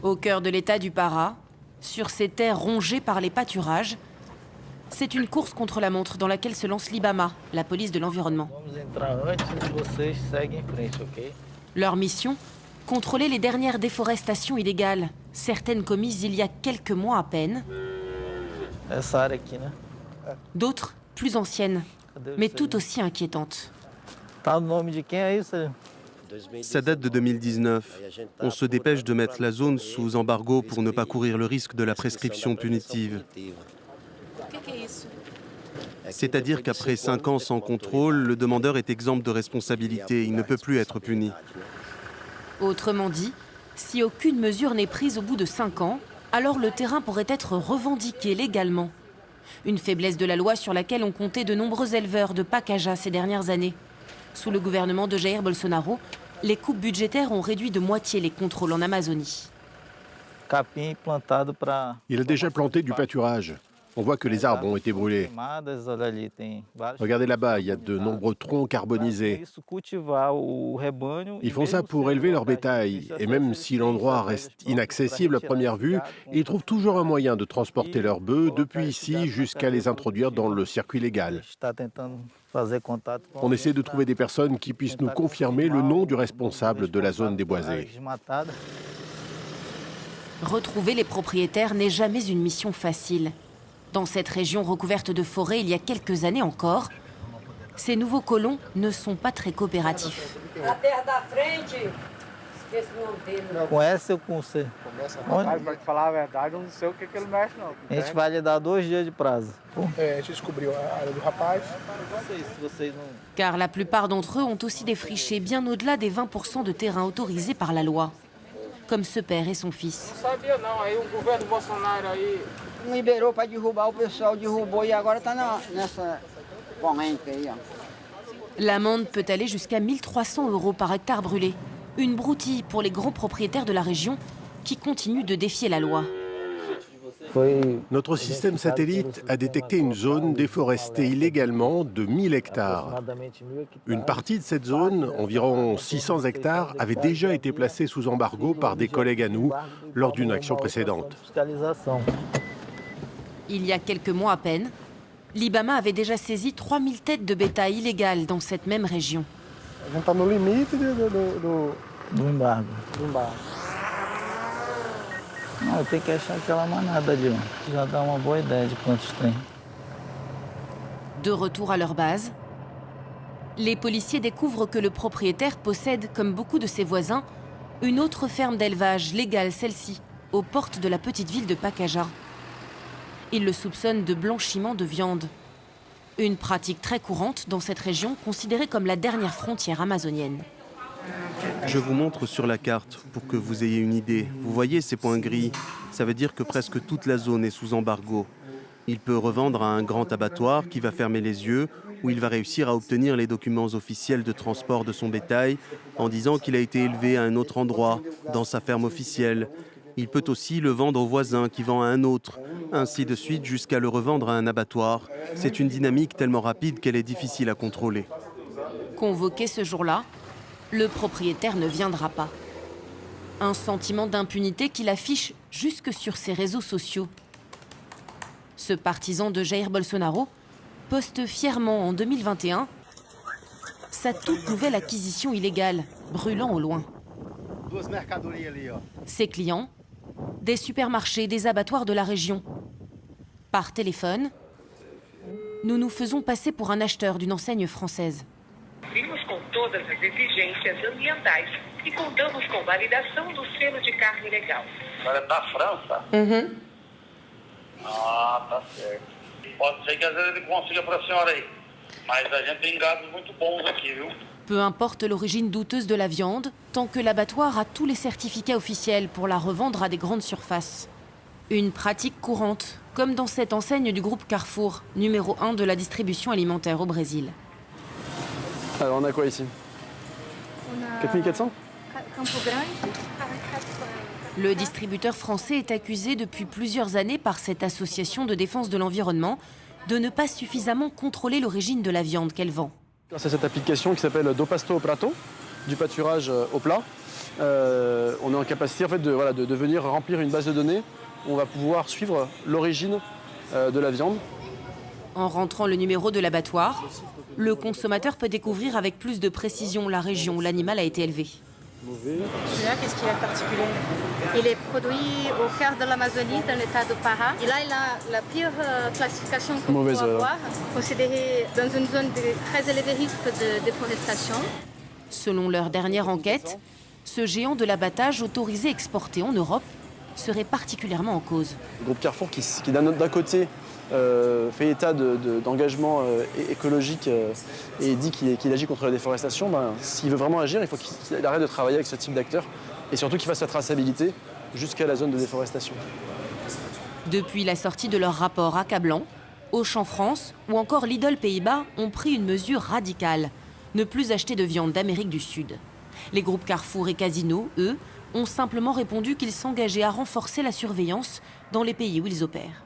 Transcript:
Au cœur de l'état du Pará, sur ces terres rongées par les pâturages, c'est une course contre la montre dans laquelle se lance l'IBAMA, la police de l'environnement. Leur mission ? Contrôler les dernières déforestations illégales, certaines commises il y a quelques mois à peine, d'autres plus anciennes, mais tout aussi inquiétantes. Ça date de 2019. On se dépêche de mettre la zone sous embargo pour ne pas courir le risque de la prescription punitive. C'est-à-dire qu'après 5 ans sans contrôle, le demandeur est exempt de responsabilité. Il ne peut plus être puni. Autrement dit, si aucune mesure n'est prise au bout de 5 ans, alors le terrain pourrait être revendiqué légalement. Une faiblesse de la loi sur laquelle ont compté de nombreux éleveurs de Pacajá ces dernières années. Sous le gouvernement de Jair Bolsonaro, les coupes budgétaires ont réduit de moitié les contrôles en Amazonie. Il a déjà planté du pâturage. On voit que les arbres ont été brûlés. Regardez là-bas, il y a de nombreux troncs carbonisés. Ils font ça pour élever leur bétail. Et même si l'endroit reste inaccessible à première vue, ils trouvent toujours un moyen de transporter leurs bœufs depuis ici jusqu'à les introduire dans le circuit légal. On essaie de trouver des personnes qui puissent nous confirmer le nom du responsable de la zone déboisée. Retrouver les propriétaires n'est jamais une mission facile. Dans cette région recouverte de forêts il y a quelques années encore, ces nouveaux colons ne sont pas très coopératifs. Car la plupart d'entre eux ont aussi défriché bien au-delà des 20% de terrain autorisés par la loi, comme ce père et son fils. L'amende peut aller jusqu'à 1 300 € par hectare brûlé. Une broutille pour les gros propriétaires de la région qui continuent de défier la loi. Notre système satellite a détecté une zone déforestée illégalement de 1000 hectares. Une partie de cette zone, environ 600 hectares, avait déjà été placée sous embargo par des collègues à nous lors d'une action précédente. Il y a quelques mois à peine, l'IBAMA avait déjà saisi 3000 têtes de bétail illégales dans cette même région. De retour à leur base, les policiers découvrent que le propriétaire possède, comme beaucoup de ses voisins, une autre ferme d'élevage, légale celle-ci, aux portes de la petite ville de Pacajá. Ils le soupçonnent de blanchiment de viande. Une pratique très courante dans cette région, considérée comme la dernière frontière amazonienne. Je vous montre sur la carte pour que vous ayez une idée. Vous voyez ces points gris? Ça veut dire que presque toute la zone est sous embargo. Il peut revendre à un grand abattoir qui va fermer les yeux ou il va réussir à obtenir les documents officiels de transport de son bétail en disant qu'il a été élevé à un autre endroit, dans sa ferme officielle. Il peut aussi le vendre au voisin qui vend à un autre, ainsi de suite jusqu'à le revendre à un abattoir. C'est une dynamique tellement rapide qu'elle est difficile à contrôler. Convoqué ce jour-là, le propriétaire ne viendra pas. Un sentiment d'impunité qu'il affiche jusque sur ses réseaux sociaux. Ce partisan de Jair Bolsonaro poste fièrement en 2021 sa toute nouvelle acquisition illégale, brûlant au loin. Ses clients, des supermarchés, des abattoirs de la région. Par téléphone, nous nous faisons passer pour un acheteur d'une enseigne française. Cumprimos com todas as exigências ambientais e contamos com validação do selo de carne legal. Agora é da França? Ah, tá certo. Pode ser que às vezes ele consiga para a senhora aí. Mas a gente tem gados muito bons aqui, viu? Peu importe l'origine douteuse de la viande, tant que l'abattoir a tous les certificats officiels pour la revendre à des grandes surfaces. Une pratique courante, comme dans cette enseigne du groupe Carrefour, numéro 1 de la distribution alimentaire au Brésil. Alors on a quoi ici? 4400? Le distributeur français est accusé depuis plusieurs années par cette association de défense de l'environnement de ne pas suffisamment contrôler l'origine de la viande qu'elle vend. C'est cette application qui s'appelle Do Pasto au Prato. du pâturage au plat. On est en capacité en fait, de venir remplir une base de données où on va pouvoir suivre l'origine de la viande. En rentrant le numéro de l'abattoir, le consommateur peut découvrir avec plus de précision la région où l'animal a été élevé. Celui-là, qu'est-ce qu'il a de particulier? Il est produit au cœur de l'Amazonie, dans l'état de Pará. Et là, il a la pire classification qu'on peut avoir, considéré dans une zone de très élevé risque de déforestation. Selon leur dernière enquête, ce géant de l'abattage autorisé exporté en Europe serait particulièrement en cause. Le groupe Carrefour qui d'un côté fait état d'engagement écologique et dit qu'il agit contre la déforestation, s'il veut vraiment agir, il faut qu'il arrête de travailler avec ce type d'acteurs et surtout qu'il fasse la traçabilité jusqu'à la zone de déforestation. Depuis la sortie de leur rapport accablant, Auchan France ou encore Lidl Pays-Bas ont pris une mesure radicale, ne plus acheter de viande d'Amérique du Sud. Les groupes Carrefour et Casino, eux, ont simplement répondu qu'ils s'engageaient à renforcer la surveillance dans les pays où ils opèrent.